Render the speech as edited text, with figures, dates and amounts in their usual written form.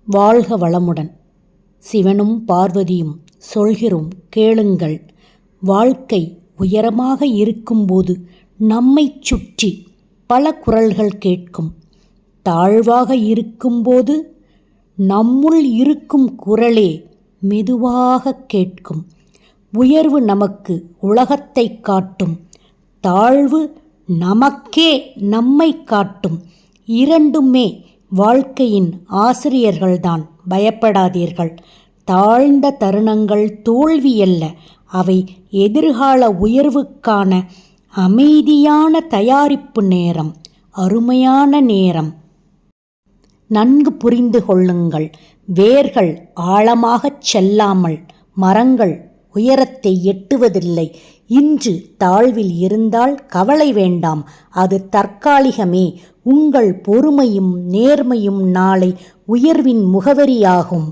வாழ்க வளமுடன். சிவனும் பார்வதியும் சொல்கிறோம் கேளுங்கள். வாழ்க்கை உயரமாக இருக்கும்போது நம்மைச் சுற்றி பல குரல்கள் கேட்கும். தாழ்வாக இருக்கும்போது நம்முள் இருக்கும் குரலே மெதுவாக கேட்கும். உயர்வு நமக்கு உலகத்தை காட்டும், தாழ்வு நமக்கே நம்மை காட்டும். இரண்டுமே வாழ்க்கையின் ஆசிரியர்கள்தான். பயப்படாதீர்கள். தாழ்ந்த தருணங்கள் தோல்வியல்ல, அவை எதிர்கால உயர்வுக்கான அமைதியான தயாரிப்பு நேரம், அருமையான நேரம். நன்கு புரிந்து கொள்ளுங்கள். வேர்கள் ஆழமாகச் செல்லாமல் மரங்கள் உயரத்தை எட்டுவதில்லை. இன்று தாழ்வில் இருந்தால் கவலை வேண்டாம், அது தற்காலிகமே. உங்கள் பொறுமையும் நேர்மையும் நாளை உயர்வின் முகவரியாகும்.